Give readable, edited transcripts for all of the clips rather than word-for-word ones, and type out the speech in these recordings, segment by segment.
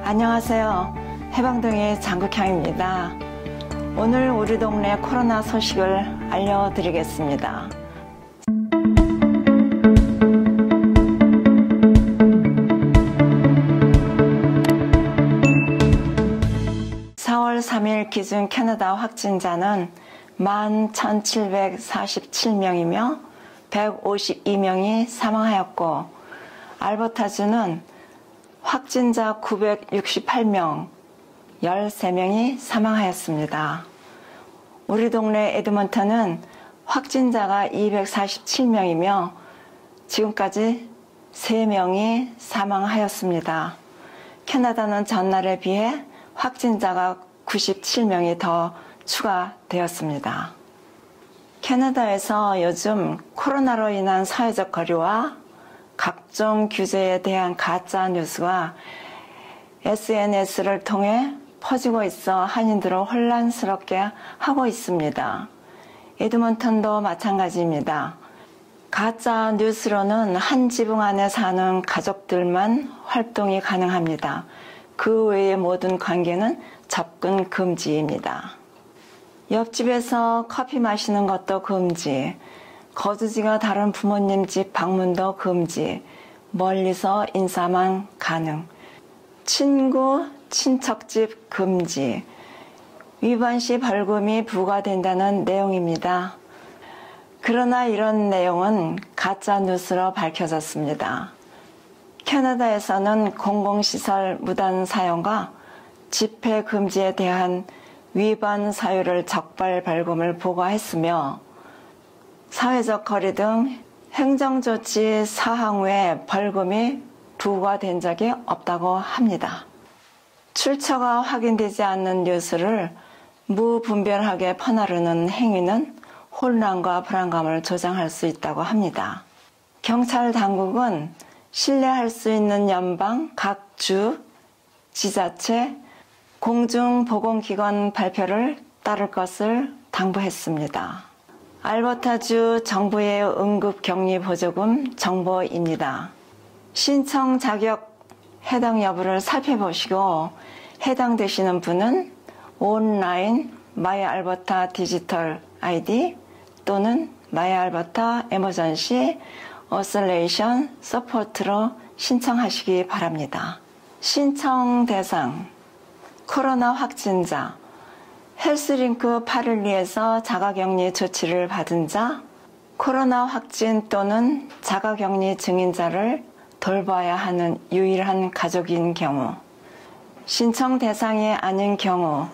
안녕하세요. 해방동의 장국향입니다. 오늘 우리 동네 코로나 소식을 알려드리겠습니다. 4월 3일 기준 캐나다 확진자는 11,747명이며 152명이 사망하였고, 알버타주는 확진자 968명, 13명이 사망하였습니다. 우리 동네 에드먼턴은 확진자가 247명이며 지금까지 3명이 사망하였습니다. 캐나다는 전날에 비해 확진자가 97명이 더 추가되었습니다. 캐나다에서 요즘 코로나로 인한 사회적 거리와 각종 규제에 대한 가짜 뉴스가 SNS를 통해 퍼지고 있어 한인들을 혼란스럽게 하고 있습니다. 에드먼턴도 마찬가지입니다. 가짜 뉴스로는 한 지붕 안에 사는 가족들만 활동이 가능합니다. 그 외의 모든 관계는 접근 금지입니다. 옆집에서 커피 마시는 것도 금지, 거주지가 다른 부모님 집 방문도 금지, 멀리서 인사만 가능, 친구, 친척집 금지, 위반 시 벌금이 부과된다는 내용입니다. 그러나 이런 내용은 가짜 뉴스로 밝혀졌습니다. 캐나다에서는 공공시설 무단 사용과 집회 금지에 대한 위반 사유를 적발 벌금을 부과했으며 사회적 거리 등 행정조치 사항 외에 벌금이 부과된 적이 없다고 합니다. 출처가 확인되지 않는 뉴스를 무분별하게 퍼나르는 행위는 혼란과 불안감을 조장할 수 있다고 합니다. 경찰 당국은 신뢰할 수 있는 연방, 각 주, 지자체, 공중보건기관 발표를 따를 것을 당부했습니다. 알버타주 정부의 응급격리보조금 정보입니다. 신청 자격 해당 여부를 살펴보시고 해당되시는 분은 온라인 마이알버타 디지털 아이디 또는 마이알버타 에머전시 어슬레이션 서포트로 신청하시기 바랍니다. 신청 대상 코로나 확진자, 헬스링크 파를리에서 자가격리 조치를 받은 자, 코로나 확진 또는 자가격리 증인자를 돌봐야 하는 유일한 가족인 경우, 신청 대상이 아닌 경우,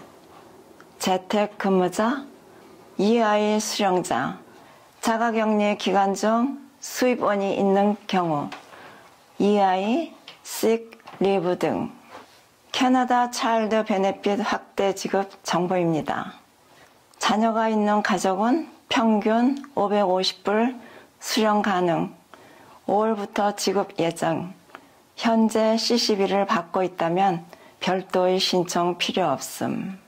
재택근무자, EI 수령자, 자가격리 기간 중 수입원이 있는 경우, EI, sick leave 등 캐나다 차일드 베네핏 확대 지급 정보입니다. 자녀가 있는 가족은 평균 550불 수령 가능, 5월부터 지급 예정, 현재 CCB를 받고 있다면 별도의 신청 필요 없음.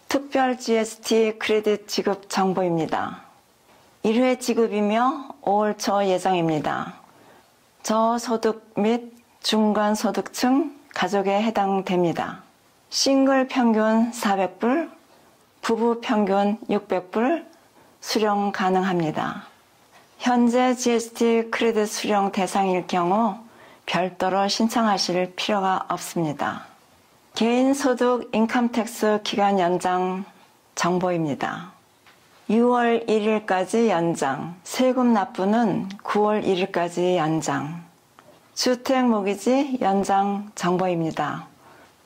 특별 GST 크레딧 지급 정보입니다. 1회 지급이며 5월 초 예정입니다. 저소득 및 중간소득층 가족에 해당됩니다. 싱글 평균 400불, 부부 평균 600불 수령 가능합니다. 현재 GST 크레딧 수령 대상일 경우 별도로 신청하실 필요가 없습니다. 개인소득 인컴택스 기간 연장 정보입니다. 6월 1일까지 연장, 세금 납부는 9월 1일까지 연장, 주택모기지 연장 정보입니다.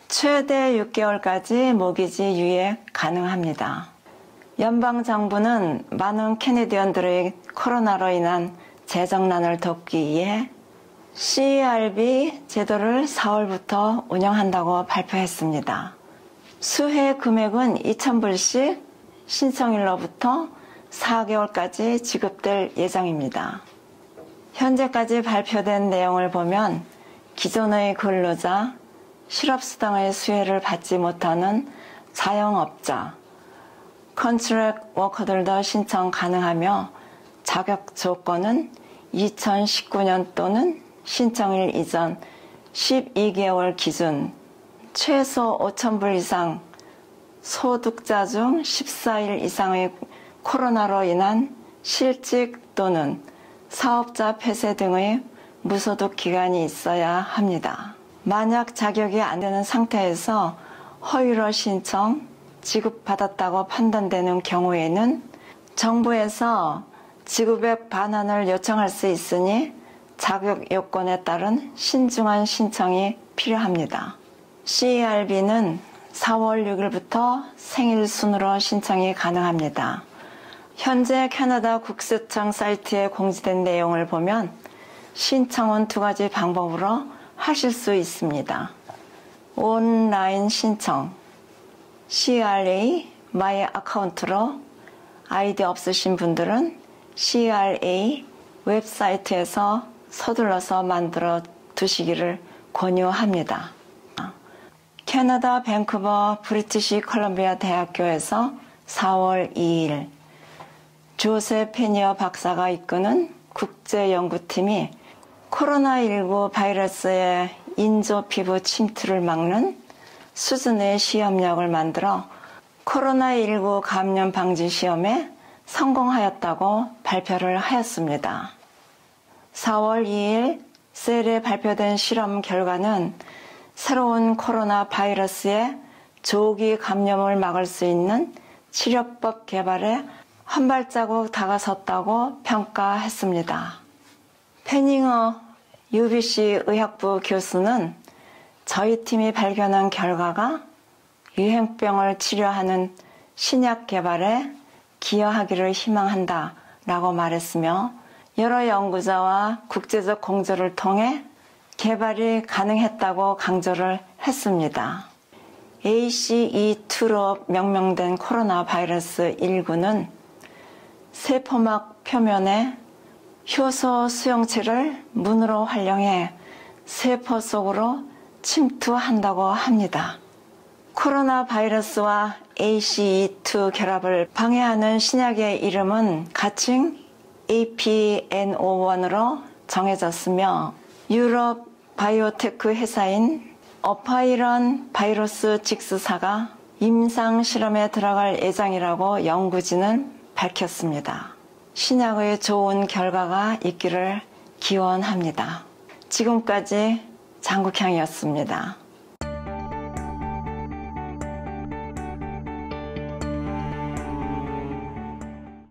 최대 6개월까지 모기지 유예 가능합니다. 연방정부는 많은 캐네디언들의 코로나로 인한 재정난을 돕기 위해 CRB 제도를 4월부터 운영한다고 발표했습니다. 수혜 금액은 2,000불씩 신청일로부터 4개월까지 지급될 예정입니다. 현재까지 발표된 내용을 보면 기존의 근로자, 실업수당의 수혜를 받지 못하는 자영업자, 컨트랙 워커들도 신청 가능하며 자격 조건은 2019년 또는 신청일 이전 12개월 기준 최소 5,000불 이상 소득자 중 14일 이상의 코로나로 인한 실직 또는 사업자 폐쇄 등의 무소득 기간이 있어야 합니다. 만약 자격이 안 되는 상태에서 허위로 신청, 지급받았다고 판단되는 경우에는 정부에서 지급액 반환을 요청할 수 있으니 자격 요건에 따른 신중한 신청이 필요합니다. CERB는 4월 6일부터 생일 순으로 신청이 가능합니다. 현재 캐나다 국세청 사이트에 공지된 내용을 보면 신청은 2가지 방법으로 하실 수 있습니다. 온라인 신청, CRA 마이 어카운트로 아이디 없으신 분들은 CRA 웹사이트에서 서둘러서 만들어 두시기를 권유합니다. 캐나다 밴쿠버 브리티시 컬럼비아 대학교에서 4월 2일 조세 페니어 박사가 이끄는 국제연구팀이 코로나19 바이러스의 인조 피부 침투를 막는 수준의 시험약을 만들어 코로나19 감염 방지 시험에 성공하였다고 발표를 하였습니다. 4월 2일 셀에 발표된 실험 결과는 새로운 코로나 바이러스의 조기 감염을 막을 수 있는 치료법 개발에 한 발자국 다가섰다고 평가했습니다. 페닝어 UBC 의학부 교수는 저희 팀이 발견한 결과가 유행병을 치료하는 신약 개발에 기여하기를 희망한다 라고 말했으며 여러 연구자와 국제적 공조를 통해 개발이 가능했다고 강조를 했습니다. ACE2로 명명된 코로나 바이러스 19는 세포막 표면에 효소 수용체를 문으로 활용해 세포 속으로 침투한다고 합니다. 코로나 바이러스와 ACE2 결합을 방해하는 신약의 이름은 가칭 APN01으로 정해졌으며 유럽 바이오테크 회사인 어파이런 바이러스 직스사가 임상 실험에 들어갈 예정이라고 연구진은 밝혔습니다. 신약의 좋은 결과가 있기를 기원합니다. 지금까지 장국향이었습니다.